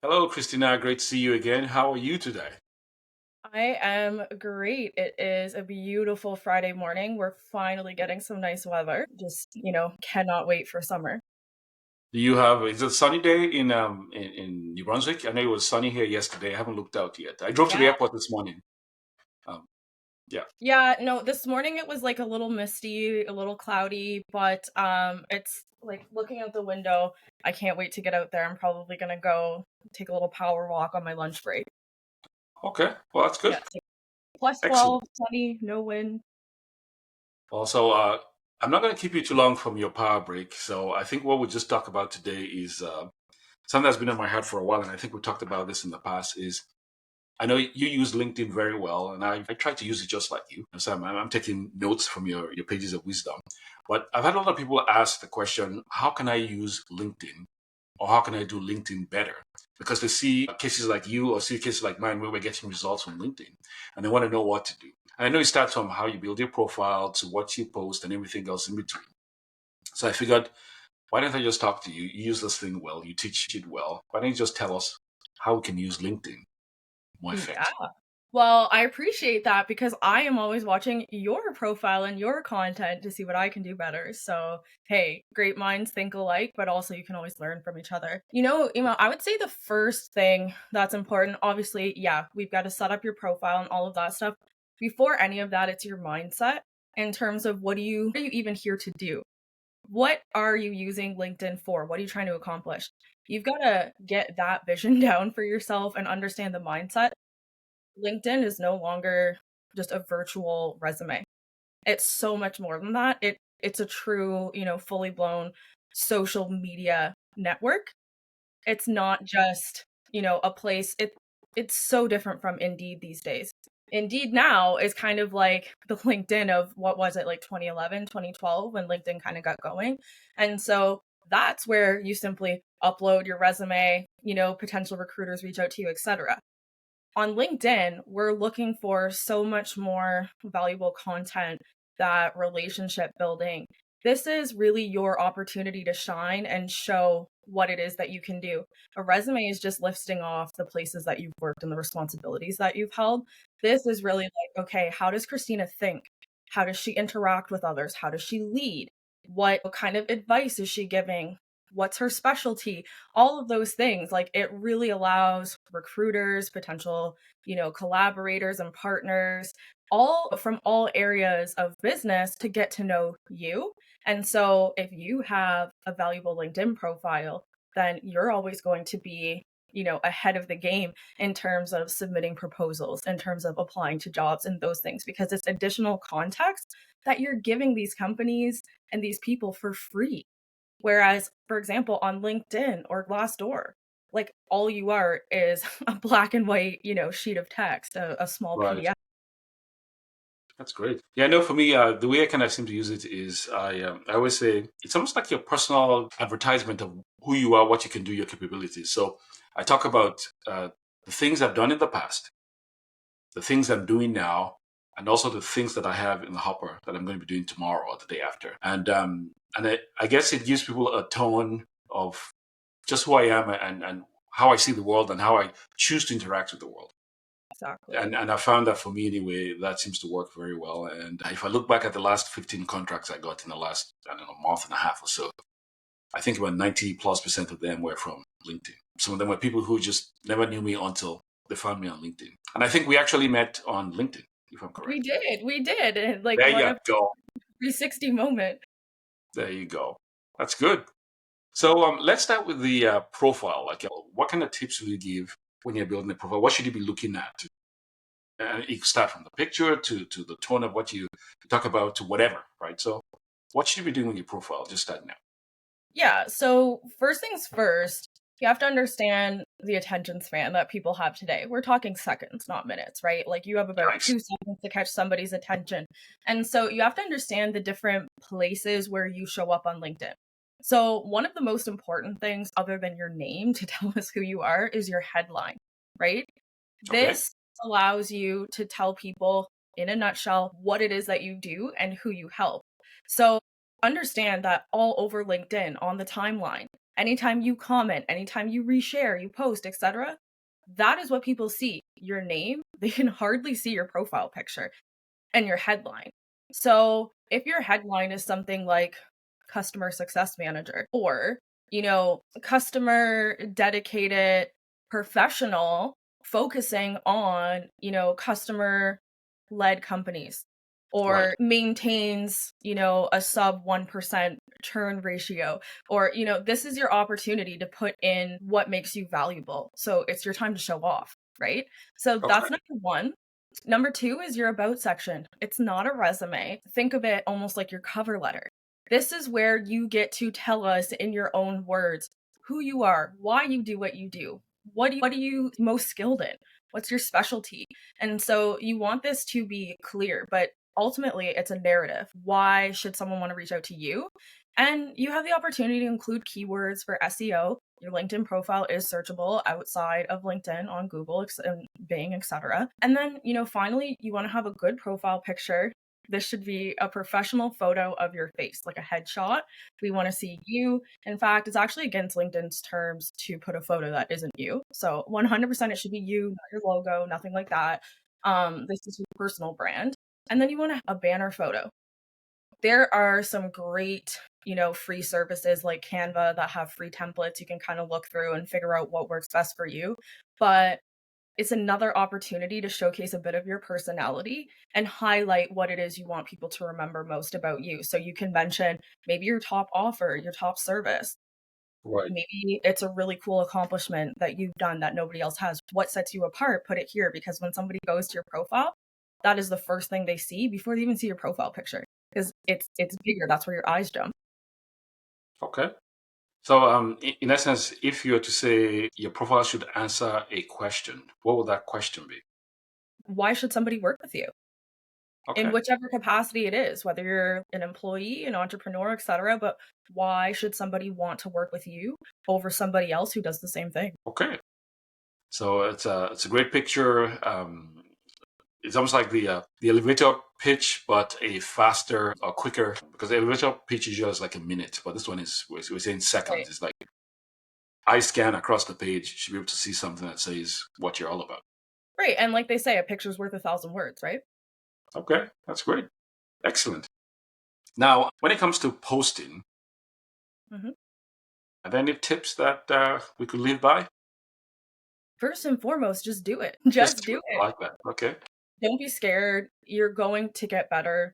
Hello, Christina. Great to see you again. How are you today? I am great. It is a beautiful Friday morning. We're finally getting some nice weather. Just cannot wait for summer. Do you have, is it a sunny day in New Brunswick? I know it was sunny here yesterday. I haven't looked out yet. I drove to the Yeah. airport this morning. Um, yeah. Yeah, no, this morning it was like a little misty, a little cloudy, but it's like looking out the window. I can't wait to get out there. I'm probably gonna go take a little power walk on my lunch break. Okay. Well, that's good. Yeah, plus Excellent. 12, sunny, no wind. Also, I'm not going to keep you too long from your power break. So I think what we just talk about today is something that's been in my head for a while, and I think we talked about this in the past. Is I know you use LinkedIn very well, and I try to use it just like you. So I'm taking notes from your pages of wisdom. But I've had a lot of people ask the question, how can I use LinkedIn or how can I do LinkedIn better? Because they see cases like you or see cases like mine where we're getting results from LinkedIn and they want to know what to do. And I know it starts from how you build your profile to what you post and everything else in between. So I figured, why don't I just talk to you? You use this thing well, you teach it well. Why don't you just tell us how we can use LinkedIn more Yeah. effectively? Well, I appreciate that because I am always watching your profile and your content to see what I can do better. So, hey, great minds think alike, but also you can always learn from each other. I would say the first thing that's important, obviously, yeah, we've got to set up your profile and all of that stuff. Before any of that, it's your mindset in terms of what are you even here to do? What are you using LinkedIn for? What are you trying to accomplish? You've got to get that vision down for yourself and understand the mindset. LinkedIn is no longer just a virtual resume. It's so much more than that. It's a true, fully blown social media network. It's not just, a place. It's so different from Indeed these days. Indeed now is kind of like the LinkedIn of what was it, like 2011, 2012, when LinkedIn kind of got going. And so that's where you simply upload your resume, potential recruiters reach out to you, etc. On LinkedIn, we're looking for so much more valuable content, that relationship building. This is really your opportunity to shine and show what it is that you can do. A resume is just listing off the places that you've worked and the responsibilities that you've held. This is really like, okay, how does Christina think? How does she interact with others? How does she lead? What kind of advice is she giving? What's her specialty? All of those things, like it really allows recruiters, potential, collaborators and partners, all from all areas of business to get to know you. And so if you have a valuable LinkedIn profile, then you're always going to be, ahead of the game in terms of submitting proposals, in terms of applying to jobs and those things, because it's additional context that you're giving these companies and these people for free. Whereas, for example, on LinkedIn or Glassdoor, like all you are is a black and white, sheet of text, a small Right. PDF. That's great. Yeah, I know for me, the way I kind of seem to use it is I always say it's almost like your personal advertisement of who you are, what you can do, your capabilities. So I talk about the things I've done in the past, the things I'm doing now, and also the things that I have in the hopper that I'm going to be doing tomorrow or the day after. And I guess it gives people a tone of just who I am and how I see the world and how I choose to interact with the world. Exactly. And I found that for me anyway, that seems to work very well. And if I look back at the last 15 contracts I got in the last, I don't know, month and a half or so, I think about 90+% of them were from LinkedIn. Some of them were people who just never knew me until they found me on LinkedIn. And I think we actually met on LinkedIn, if I'm We correct. did. We did. And like There what you a go. 360 moment. There you go. That's good. So let's start with the profile. Like, what kind of tips will you give when you're building a profile? What should you be looking at? And you can start from the picture to the tone of what you talk about to whatever, right? So what should you be doing with your profile? Just starting out. Yeah. So, first things first, you have to understand the attention span that people have today. We're talking seconds, not minutes, right? Like you have about Nice. 2 seconds to catch somebody's attention. And so you have to understand the different places where you show up on LinkedIn. So, one of the most important things, other than your name to tell us who you are, is your headline, right? Okay. This allows you to tell people in a nutshell what it is that you do and who you help. So understand that all over LinkedIn on the timeline, anytime you comment, anytime you reshare, you post, etc., that is what people see. Your name, they can hardly see your profile picture and your headline. So if your headline is something like customer success manager or, customer dedicated professional focusing on, customer led companies Right. or maintains, a sub 1% churn ratio or, this is your opportunity to put in what makes you valuable. So it's your time to show off, right? So Okay. that's number one. Number two is your about section. It's not a resume. Think of it almost like your cover letter. This is where you get to tell us in your own words who you are, why you do what you do, what are you most skilled in, what's your specialty. And so you want this to be clear, but ultimately it's a narrative. Why should someone want to reach out to you? And you have the opportunity to include keywords for SEO. Your LinkedIn profile is searchable outside of LinkedIn on Google and Bing, etc. And then, finally, you want to have a good profile picture. This should be a professional photo of your face, like a headshot. We want to see you. In fact, it's actually against LinkedIn's terms to put a photo that isn't you. So 100% it should be you, not your logo, nothing like that. This is your personal brand. And then you want a banner photo. There are some great, free services like Canva that have free templates you can kind of look through and figure out what works best for you. But it's another opportunity to showcase a bit of your personality and highlight what it is you want people to remember most about you. So you can mention maybe your top offer, your top service. Right. Maybe it's a really cool accomplishment that you've done that nobody else has. What sets you apart? Put it here because when somebody goes to your profile, that is the first thing they see before they even see your profile picture because it's bigger. That's where your eyes jump. Okay. So, in essence, if you were to say your profile should answer a question, what would that question be? Why should somebody work with you? In Okay. whichever capacity it is, whether you're an employee, an entrepreneur, etc. But why should somebody want to work with you over somebody else who does the same thing? Okay. So it's a great picture. It's almost like the elevator pitch, but a faster or quicker. Because the elevator pitch is just like a minute, but this one is we're saying Right. seconds. It's like eye scan across the page. You should be able to see something that says what you're all about. Right. And like they say, a picture's worth 1,000 words, right? Okay, that's great. Excellent. Now, when it comes to posting, Mhm. are there any tips that we could live by? First and foremost, just do it. Just Just do do it. I it. like that. Okay. Don't be scared. You're going to get better.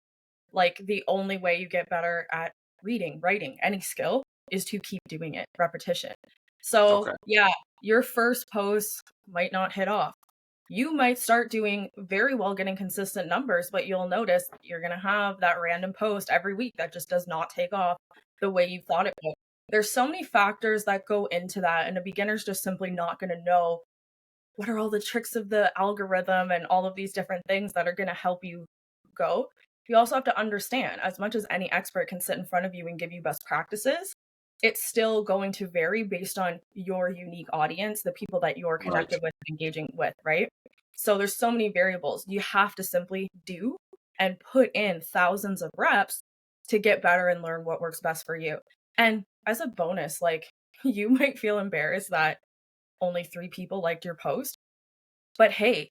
Like the only way you get better at reading, writing, any skill is to keep doing it, repetition. So, Okay. yeah, your first post might not hit off. You might start doing very well getting consistent numbers, but you'll notice you're going to have that random post every week that just does not take off the way you thought it would. There's so many factors that go into that, and a beginner's just simply not going to know what are all the tricks of the algorithm and all of these different things that are going to help you go. You also have to understand, as much as any expert can sit in front of you and give you best practices, it's still going to vary based on your unique audience, the people that you're Right. connected with, engaging with, right? So there's so many variables. You have to simply do and put in thousands of reps to get better and learn what works best for you. And as a bonus, like you might feel embarrassed that only 3 people liked your post, but hey,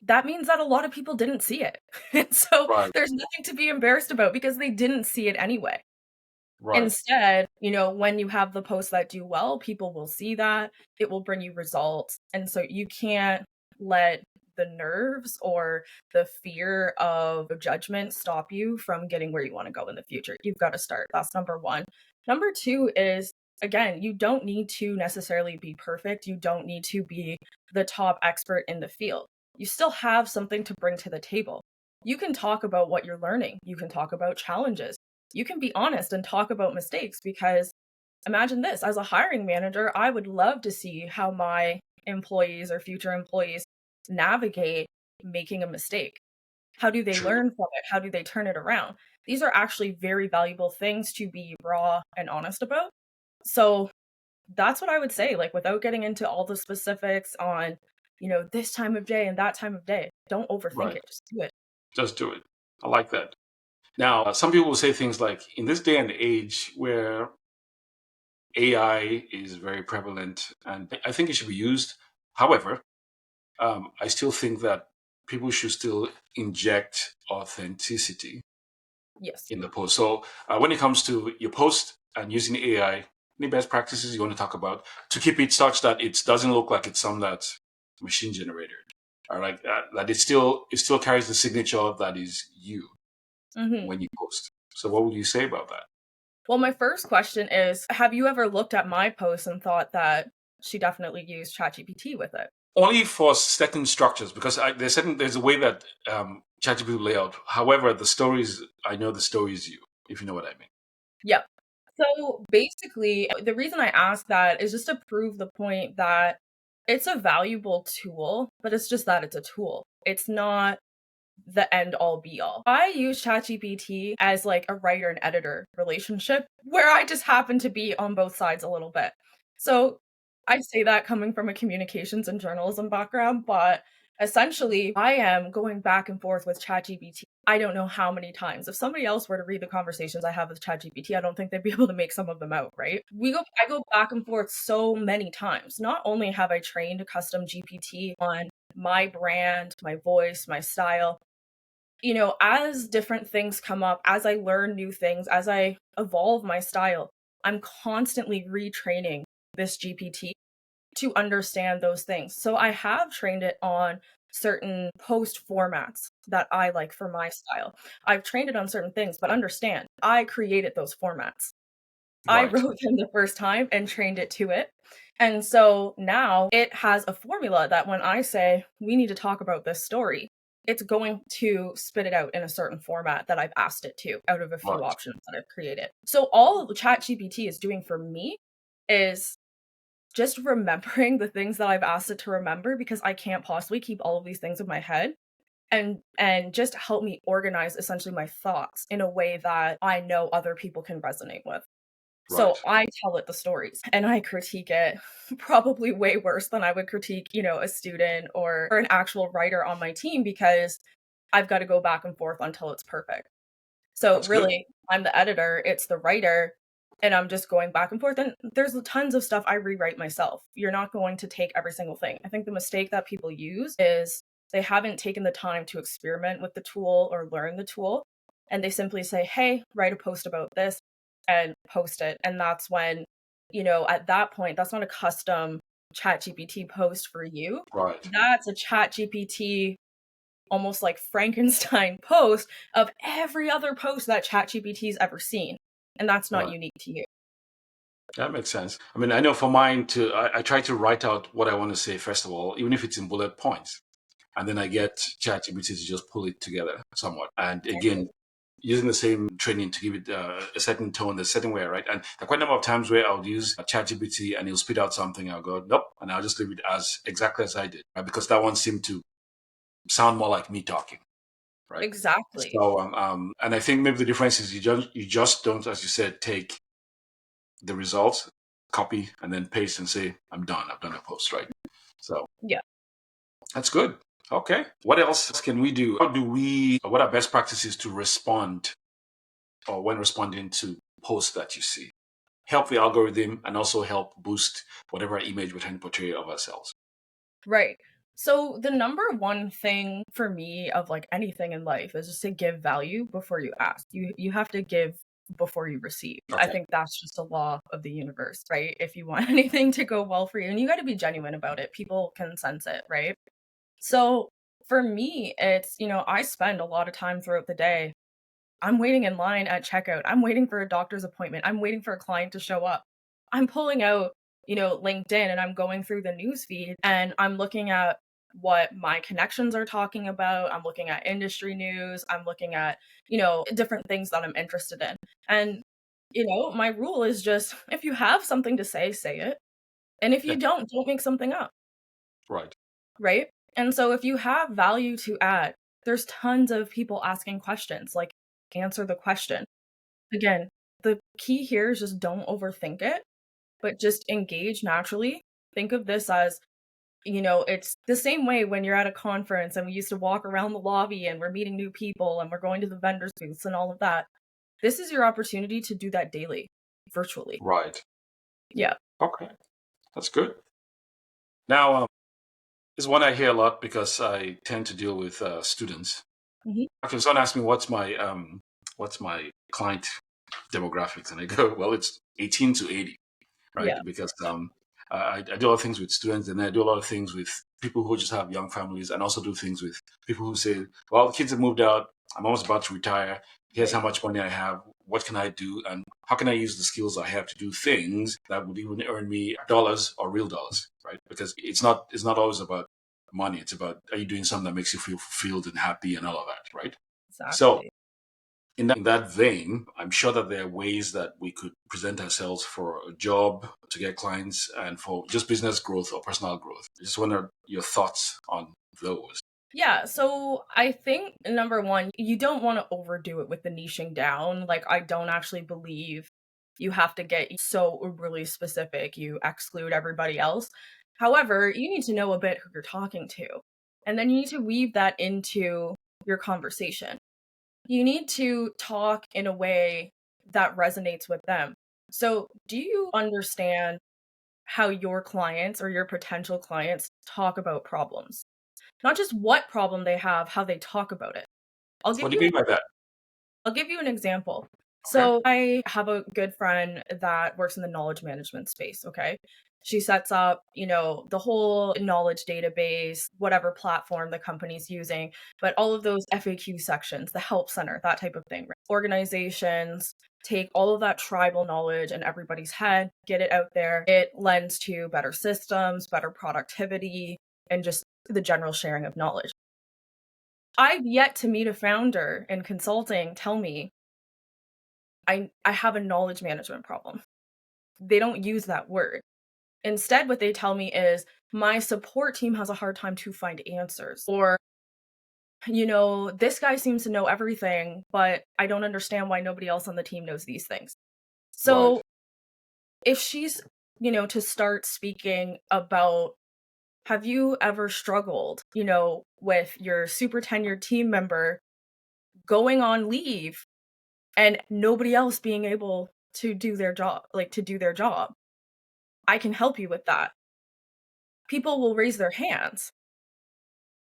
that means that a lot of people didn't see it. And so Right. there's nothing to be embarrassed about because they didn't see it anyway. Right. Instead, when you have the posts that do well, people will see that. It will bring you results. And so you can't let the nerves or the fear of judgment stop you from getting where you want to go in the future. You've got to start. That's number one. Number two is, again, you don't need to necessarily be perfect. You don't need to be the top expert in the field. You still have something to bring to the table. You can talk about what you're learning. You can talk about challenges. You can be honest and talk about mistakes because imagine this, as a hiring manager, I would love to see how my employees or future employees navigate making a mistake. How do they True. learn from it? How do they turn it around? These are actually very valuable things to be raw and honest about. So that's what I would say, like without getting into all the specifics on, this time of day and that time of day. Don't overthink Right. it. Just do it. Just do it. I like that. Now, some people will say things like, in this day and age where AI is very prevalent, and I think it should be used. However, I still think that people should still inject authenticity Yes. in the post. So when it comes to your post and using AI, any best practices you want to talk about to keep it such that it doesn't look like it's some that's machine generated, or like that it still carries the signature that is you Hmm. when you post. So what would you say about that? Well, my first question is, have you ever looked at my post and thought that she definitely used ChatGPT with it? Only for certain structures, because there's a way that ChatGPT lay out. However, the stories I know the story is you, if you know what I mean. Yep. So basically, the reason I ask that is just to prove the point that it's a valuable tool, but it's just that it's a tool. It's not the end all be all. I use ChatGPT as like a writer and editor relationship where I just happen to be on both sides a little bit. So I say that coming from a communications and journalism background, but essentially I am going back and forth with ChatGPT. I don't know how many times. If somebody else were to read the conversations I have with ChatGPT, I don't think they'd be able to make some of them out, right? I go back and forth so many times. Not only have I trained a custom GPT on my brand, my voice, my style, as different things come up, as I learn new things, as I evolve my style, I'm constantly retraining this GPT to understand those things. So I have trained it on certain post formats that I like for my style. I've trained it on certain things, but understand, I created those formats. I Right, wrote them the first time and trained it to it. And so now it has a formula that when I say, we need to talk about this story, it's going to spit it out in a certain format that I've asked it to out of a few right, options that I've created. So all ChatGPT is doing for me is just remembering the things that I've asked it to remember because I can't possibly keep all of these things in my head and just help me organize essentially my thoughts in a way that I know other people can resonate with. right, So I tell it the stories and I critique it probably way worse than I would critique, a student or an actual writer on my team because I've got to go back and forth until it's perfect. So that's good. really, I'm the editor, it's the writer, and I'm just going back and forth. And there's tons of stuff I rewrite myself. You're not going to take every single thing. I think the mistake that people use is they haven't taken the time to experiment with the tool or learn the tool. And they simply say, hey, write a post about this and post it. And that's when, at that point, that's not a custom ChatGPT post for you. Right, That's a ChatGPT almost like Frankenstein post of every other post that ChatGPT's ever seen. And that's not right. unique to you. That makes sense. I mean, I know for mine too, I try to write out what I want to say first of all, even if it's in bullet points. And then I get ChatGPT to just pull it together somewhat. And again, using the same training to give it a certain tone, a certain way, right? And there are quite a number of times where I'll use ChatGPT and it'll spit out something. I'll go, nope. And I'll just leave it as exactly as I did, right? Because that one seemed to sound more like me talking, right? Exactly. So, and I think maybe the difference is you just don't, as you said, take the results, copy, and then paste and say, I'm done. I've done a post, right? So Yeah. that's good. Okay. What else can we do? What are best practices to respond or when responding to posts that you see? Help the algorithm and also help boost whatever image we're trying to portray of ourselves. Right. So the number one thing for me of like anything in life is just to give value before you ask. You have to give before you receive. I Okay. think that's just a law of the universe, right? If you want anything to go well for you, and you got to be genuine about it. People can sense it, right? So for me, it's, I spend a lot of time throughout the day. I'm waiting in line at checkout. I'm waiting for a doctor's appointment. I'm waiting for a client to show up. I'm pulling out, LinkedIn and I'm going through the news feed and I'm looking at what my connections are talking about. I'm looking at industry news. I'm looking at, different things that I'm interested in. And, my rule is just if you have something to say it. And if Yeah. you don't make something up, Right. right? And so if you have value to add, there's tons of people asking questions, like answer the question. Again, the key here is just don't overthink it, but just engage naturally. Think of this as, it's the same way when you're at a conference and we used to walk around the lobby and we're meeting new people and we're going to the vendors booths and all of that. This is your opportunity to do that daily, virtually. Right. Yeah. Okay, that's good. Now, this is one I hear a lot because I tend to deal with students. Hmm. Actually, someone asked me what's my client demographics, and I go, well, it's 18 to 80, right? Yeah. Because I do a lot of things with students, and I do a lot of things with people who just have young families, and also do things with people who say, well, the kids have moved out. I'm almost about to retire. Here's how Right. much money I have. What can I do? And how can I use the skills I have to do things that would even earn me dollars or real dollars, right? Because it's not always about money. It's about, are you doing something that makes you feel fulfilled and happy and all of that, right? So Exactly. in that vein, I'm sure that there are ways that we could present ourselves for a job, to get clients, and for just business growth or personal growth. I just wonder your thoughts on those. Yeah, so I think number one, you don't want to overdo it with the niching down. Like, I don't actually believe you have to get so really specific, you exclude everybody else. However, you need to know a bit who you're talking to, and then you need to weave that into your conversation. You need to talk in a way that resonates with them. So, do you understand how your clients or your potential clients talk about problems? Not just what problem they have, how they talk about it. I'll What give do you you mean by that? I'll give you an example. Okay. So I have a good friend that works in the knowledge management space, okay? She sets up, the whole knowledge database, whatever platform the company's using, but all of those FAQ sections, the help center, that type of thing. Right? Organizations take all of that tribal knowledge in everybody's head, get it out there. It lends to better systems, better productivity, and just the general sharing of knowledge. I've yet to meet a founder in consulting tell me I have a knowledge management problem. They don't use that word. Instead, what they tell me is my support team has a hard time to find answers. Or, this guy seems to know everything, but I don't understand why nobody else on the team knows these things. Right. So if she's, to start speaking about have you ever struggled, with your super tenured team member going on leave and nobody else being able to do their job, like to do their job. I can help you with that. People will raise their hands.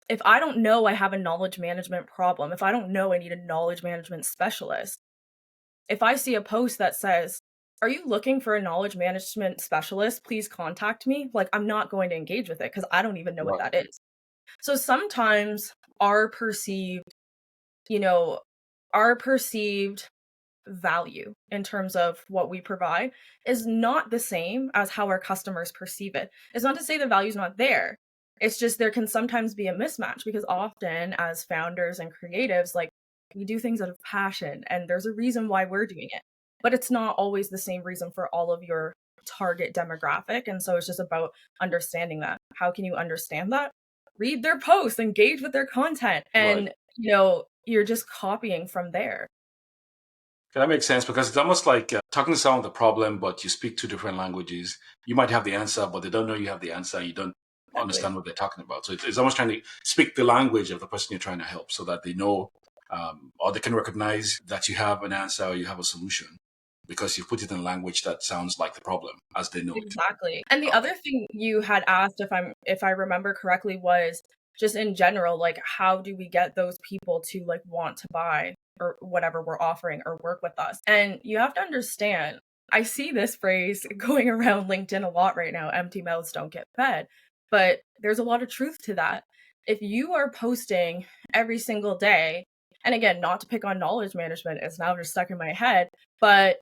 If I don't know I have a knowledge management problem, if I don't know I need a knowledge management specialist, if I see a post that says, "Are you looking for a knowledge management specialist? Please contact me." Like, I'm not going to engage with it because I don't even know what Right. that is. So sometimes our you know, perceived value in terms of what we provide is not the same as how our customers perceive it. It's not to say the value's not there. It's just there can sometimes be a mismatch because often as founders and creatives, like we do things out of passion and there's a reason why we're doing it. But it's not always the same reason for all of your target demographic. And so it's just about understanding that. How can you understand that? Read their posts, engage with their content, Right. and you're just copying from there. Okay, that makes sense because it's almost like talking to someone with a problem, but you speak two different languages. You might have the answer, but they don't know you have the answer. You don't Exactly. understand what they're talking about. So it's almost trying to speak the language of the person you're trying to help so that they know, or they can recognize that you have an answer or you have a solution because you put it in a language that sounds like the problem as they know it. Exactly. And the Okay. other thing you had asked, if I remember correctly, was just in general, like how do we get those people to like want to buy or whatever we're offering or work with us? And you have to understand, I see this phrase going around LinkedIn a lot right now, empty mouths don't get fed. But there's a lot of truth to that. If you are posting every single day, and again, not to pick on knowledge management, it's now just stuck in my head, but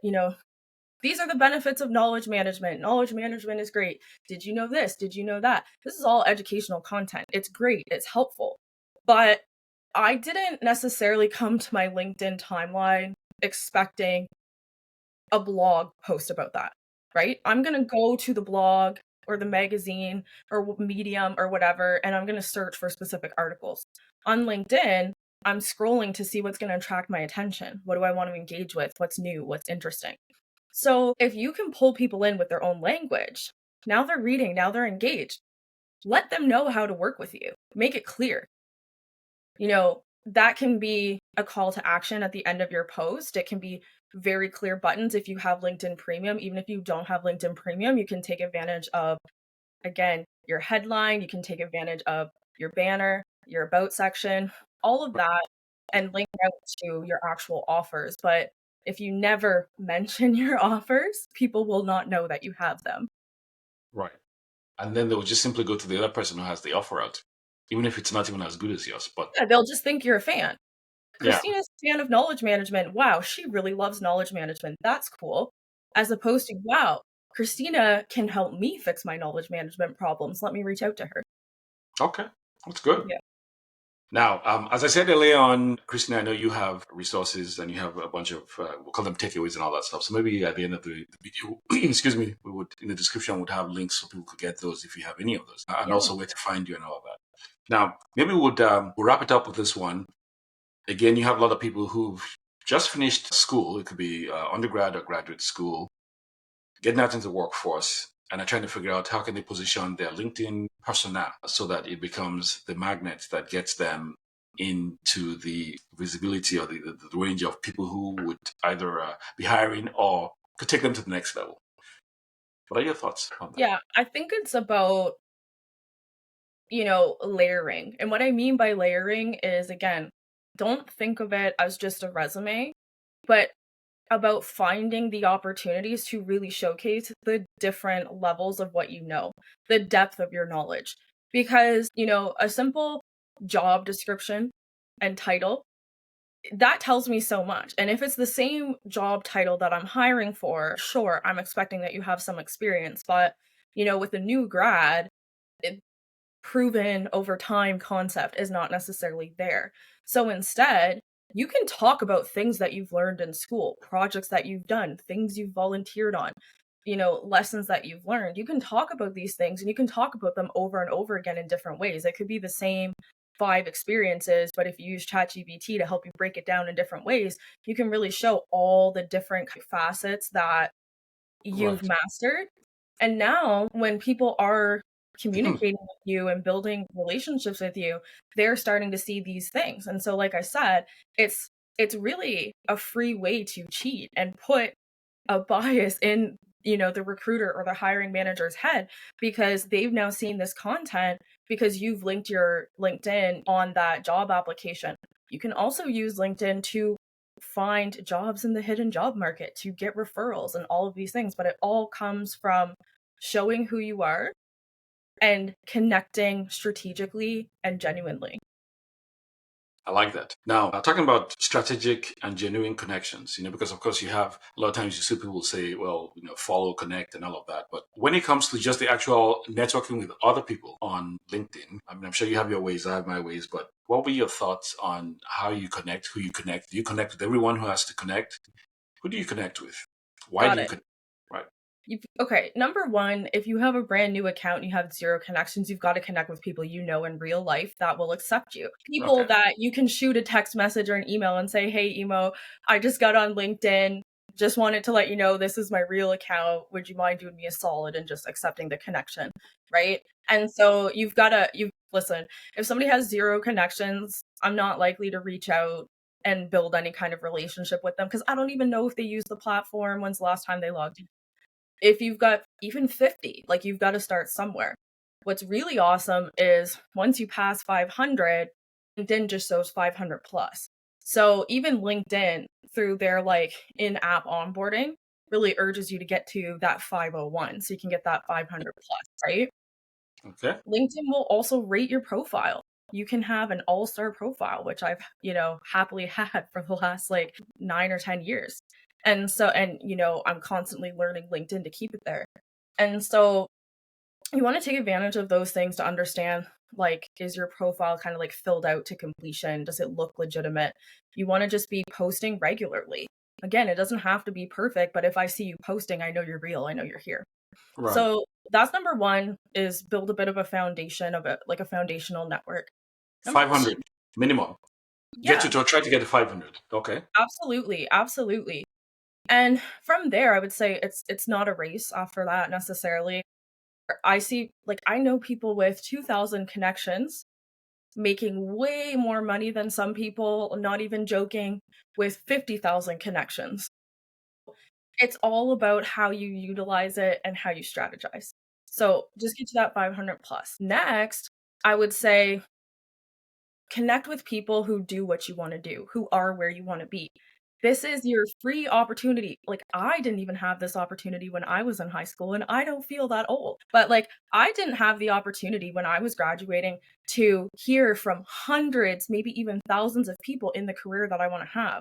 these are the benefits of knowledge management. Knowledge management is great. Did you know this? Did you know that? This is all educational content. It's great. It's helpful. But I didn't necessarily come to my LinkedIn timeline expecting a blog post about that, right? I'm going to go to the blog or the magazine or Medium or whatever, and I'm going to search for specific articles. On LinkedIn, I'm scrolling to see what's going to attract my attention. What do I want to engage with? What's new? What's interesting? So if you can pull people in with their own language, now they're reading, now they're engaged. Let them know how to work with you. Make it clear. That can be a call to action at the end of your post. It can be very clear buttons if you have LinkedIn Premium. Even if you don't have LinkedIn Premium, you can take advantage of, again, your headline, you can take advantage of your banner, your about section, all of that, and link out to your actual offers. But if you never mention your offers, people will not know that you have them. Right. And then they will just simply go to the other person who has the offer out, even if it's not even as good as yours. But Yeah, they'll just think you're a fan. yeah, Christina's a fan of knowledge management. Wow, she really loves knowledge management. That's cool. As opposed to, wow, Christina can help me fix my knowledge management problems. Let me reach out to her. okay, that's good. Yeah. Now, as I said earlier on, Christina, I know you have resources and you have a bunch of, we'll call them takeaways and all that stuff. So maybe at the end of the video, excuse me, we would, in the description, would have links so people could get those if you have any of those, and Yeah. also where to find you and all of that. Now, maybe we'll wrap it up with this one. Again, you have a lot of people who've just finished school. It could be undergrad or graduate school, getting out into the workforce, and are trying to figure out how can they position their LinkedIn persona so that it becomes the magnet that gets them into the visibility or the range of people who would either be hiring or could take them to the next level. What are your thoughts on that? Yeah, I think it's about, layering. And what I mean by layering is, again, don't think of it as just a resume, but about finding the opportunities to really showcase the different levels of what you know, the depth of your knowledge. Because, a simple job description and title, that tells me so much. And if it's the same job title that I'm hiring for, sure, I'm expecting that you have some experience. But, with a new grad, proven over time concept is not necessarily there. So instead, you can talk about things that you've learned in school, projects that you've done, things you've volunteered on, lessons that you've learned. You can talk about these things and you can talk about them over and over again in different ways. It could be the same 5 experiences, but if you use ChatGPT to help you break it down in different ways, you can really show all the different facets that you've Right. mastered. And now when people are communicating with you and building relationships with you, they're starting to see these things. And so like I said, it's really a free way to cheat and put a bias in, the recruiter or the hiring manager's head, because they've now seen this content because you've linked your LinkedIn on that job application. You can also use LinkedIn to find jobs in the hidden job market, to get referrals and all of these things, but it all comes from showing who you are and connecting strategically and genuinely. I like that. Now, talking about strategic and genuine connections, because of course you have a lot of times you see people say, well, follow, connect, and all of that. But when it comes to just the actual networking with other people on LinkedIn, I mean, I'm sure you have your ways, I have my ways, but what were your thoughts on how you connect, who you connect? Do you connect with everyone who has to connect? Who do you connect with? Why do Got you it. connect? Right. Okay, number one, if you have a brand new account and you have zero connections, you've got to connect with people you know in real life that will accept you. People Okay. that you can shoot a text message or an email and say, hey, Emo, I just got on LinkedIn. Just wanted to let you know this is my real account. Would you mind doing me a solid and just accepting the connection? Right. And so listen, if somebody has zero connections, I'm not likely to reach out and build any kind of relationship with them because I don't even know if they use the platform. When's the last time they logged in? If you've got even 50, like you've got to start somewhere. What's really awesome is once you pass 500, LinkedIn just shows 500 plus. So even LinkedIn through their in-app onboarding really urges you to get to that 501 so you can get that 500 plus, right? Okay. LinkedIn will also rate your profile. You can have an all-star profile, which I've, happily had for the last 9 or 10 years. I'm constantly learning LinkedIn to keep it there. And so you want to take advantage of those things to understand, is your profile kind of filled out to completion? Does it look legitimate? You want to just be posting regularly. Again, it doesn't have to be perfect, but if I see you posting, I know you're real. I know you're here. Right. So that's number one, is build a bit of a foundation of it, like a foundational network. Number two, 500 minimum. Get yeah, to try to get to 500. Okay. absolutely, absolutely. And from there, I would say it's not a race after that necessarily. I know people with 2,000 connections making way more money than some people, not even joking, with 50,000 connections. It's all about how you utilize it and how you strategize. So just get to that 500 plus. Next, I would say connect with people who do what you want to do, who are where you want to be. This is your free opportunity. Like, I didn't even have this opportunity when I was in high school, and I don't feel that old. But like, I didn't have the opportunity when I was graduating to hear from hundreds, maybe even thousands of people in the career that I want to have.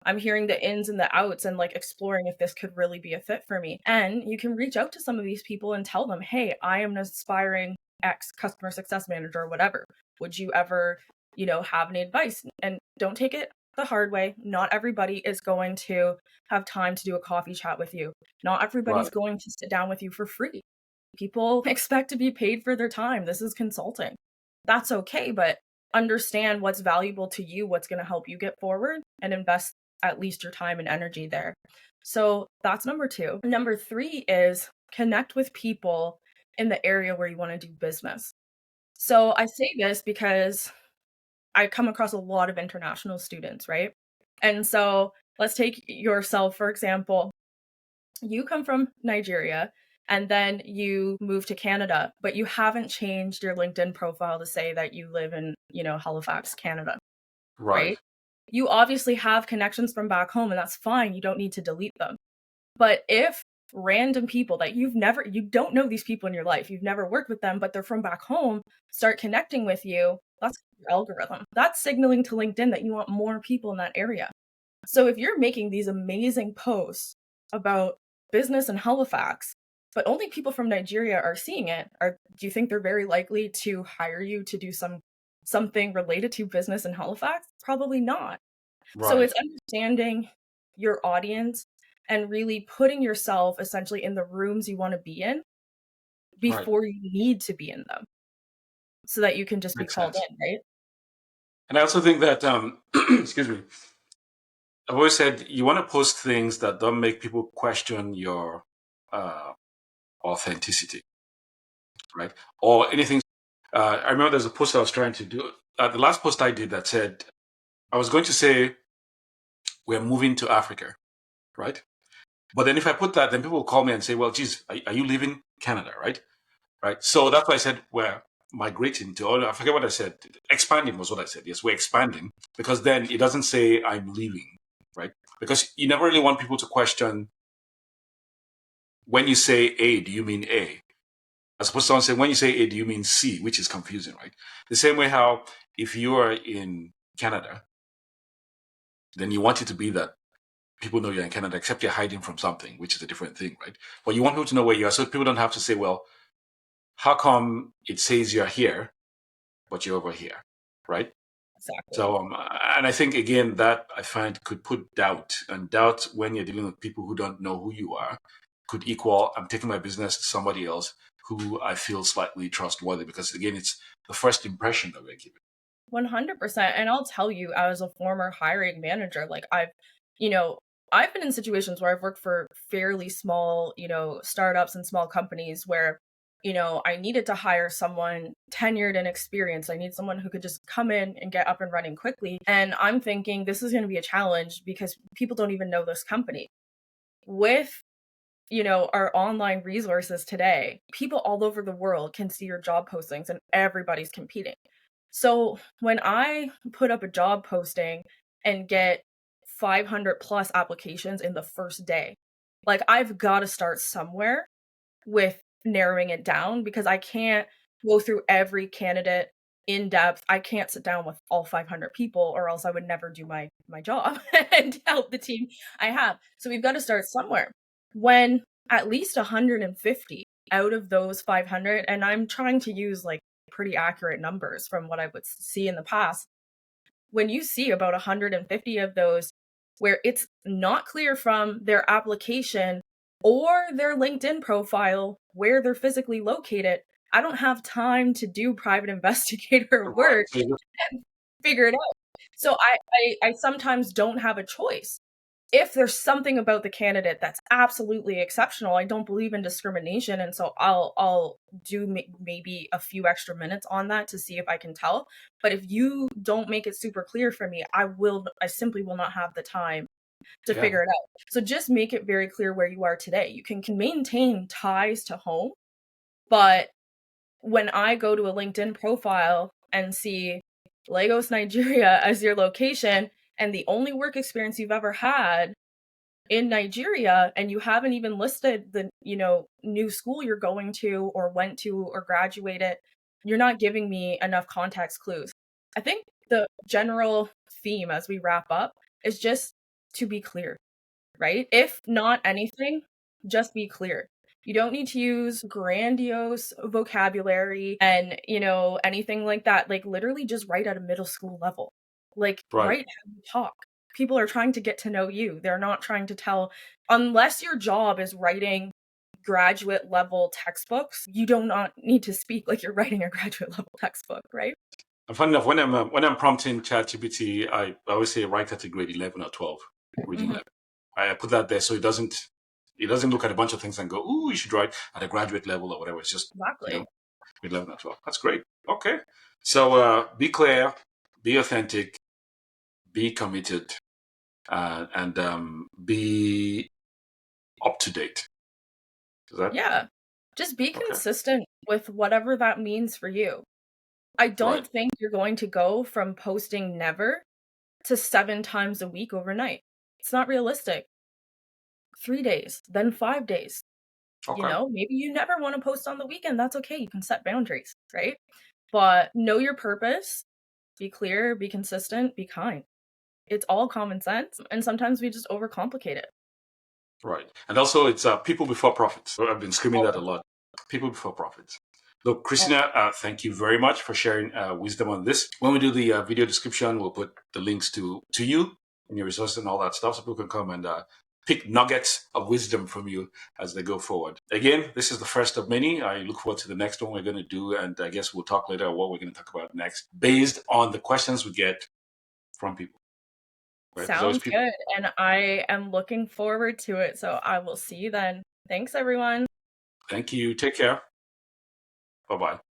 I'm hearing the ins and the outs and like exploring if this could really be a fit for me. And you can reach out to some of these people and tell them, hey, I am an aspiring X customer success manager or whatever. Would you ever, have any advice? And don't take it the hard way. Not everybody is going to have time to do a coffee chat with you. Not everybody's Right. going to sit down with you for free. People expect to be paid for their time. This is consulting. That's okay, but understand what's valuable to you, what's going to help you get forward, and invest at least your time and energy there. So that's number two. Number three is connect with people in the area where you want to do business. So I say this because I come across a lot of international students, right? And so let's take yourself, for example. You come from Nigeria and then you move to Canada, but you haven't changed your LinkedIn profile to say that you live in, Halifax, Canada, Right. right? You obviously have connections from back home, and that's fine. You don't need to delete them. But if random people that you don't know these people in your life, you've never worked with them, but they're from back home, start connecting with you, that's your algorithm. That's signaling to LinkedIn that you want more people in that area. So if you're making these amazing posts about business in Halifax, but only people from Nigeria are seeing it, do you think they're very likely to hire you to do something related to business in Halifax? Probably not. So Right. it's understanding your audience and really putting yourself essentially in the rooms you want to be in Right. before you need to be in them so that you can just be Makes called sense. in, right? And I also think that, excuse me, I've always said you want to post things that don't make people question your uh, authenticity, right? Or anything. I remember there's a post I was trying to do. The last post I did that said, I was going to say, we're moving to Africa, right? But then if I put that, then people will call me and say, well, geez, are you leaving Canada, right? Right. So that's why I said we're migrating to, I forget what I said. Expanding was what I said. Yes, we're expanding because then it doesn't say I'm leaving, right? Because you never really want people to question when you say A, do you mean A? As opposed to someone saying, when you say A, do you mean C, which is confusing, right? The same way how if you are in Canada, then you want it to be that people know you're in Canada, except you're hiding from something, which is a different thing, right? But you want people to know where you are so people don't have to say, well, how come it says you're here, but you're over here, right? Exactly. So, and I think again that I find could put doubt, and doubt when you're dealing with people who don't know who you are could equal I'm taking my business to somebody else who I feel slightly trustworthy because again, it's the first impression that we're giving. 100%. And I'll tell you, as a former hiring manager, like you know, I've been in situations where I've worked for fairly small, startups and small companies where, I needed to hire someone tenured and experienced. I need someone who could just come in and get up and running quickly. And I'm thinking this is going to be a challenge because people don't even know this company. With our online resources today, people all over the world can see your job postings and everybody's competing. So when I put up a job posting and get 500 plus applications in the first day, like I've got to start somewhere with narrowing it down because I can't go through every candidate in depth. I can't sit down with all 500 people or else I would never do my job and help the team I have. So we've got to start somewhere. When at least 150 out of those 500, and I'm trying to use like pretty accurate numbers from what I would see in the past, when you see about 150 of those where it's not clear from their application or their LinkedIn profile where they're physically located, I don't have time to do private investigator Right. work and figure it out. So I sometimes don't have a choice. If there's something about the candidate that's absolutely exceptional, I don't believe in discrimination, and so I'll do maybe a few extra minutes on that to see if I can tell. But if you don't make it super clear for me, I simply will not have the time to Yeah. figure it out. So just make it very clear where you are today. You can maintain ties to home, but when I go to a LinkedIn profile and see Lagos, Nigeria as your location, and the only work experience you've ever had in Nigeria, and you haven't even listed the, new school you're going to or went to or graduated, you're not giving me enough context clues. I think the general theme as we wrap up is just to be clear, right? If not anything, just be clear. You don't need to use grandiose vocabulary and, anything like that. Like, literally just write at a middle school level. Like, Right. write how you talk. People are trying to get to know you. They're not trying to tell, unless your job is writing graduate level textbooks, you do not need to speak like you're writing a graduate level textbook, right? And funny enough, when I'm prompting ChatGPT, I always say write at a grade 11 or 12, reading Mhm. level. I put that there so it doesn't look at a bunch of things and go, ooh, you should write at a graduate level or whatever. It's just, Exactly. grade 11 or 12. That's great. Okay. So be clear, be authentic, be committed, and be up to date. Is that Yeah. Just be okay? consistent with whatever that means for you. I Right. don't think you're going to go from posting never to 7 times a week overnight. It's not realistic. 3 days, then 5 days. Okay. Maybe you never want to post on the weekend. That's okay. You can set boundaries, right? But know your purpose, be clear, be consistent, be kind. It's all common sense. And sometimes we just overcomplicate it. Right. And also, it's people before profits. So I've been screaming that a Always, lot. People before profits. Look, Christina, always. thank you very much for sharing wisdom on this. When we do the video description, we'll put the links to you and your resources and all that stuff so people can come and pick nuggets of wisdom from you as they go forward. Again, this is the first of many. I look forward to the next one we're going to do. And I guess we'll talk later what we're going to talk about next based on the questions we get from people. Right? There's always Sounds people. good. And I am looking forward to it. So I will see you then. Thanks, everyone. Thank you. Take care. Bye bye.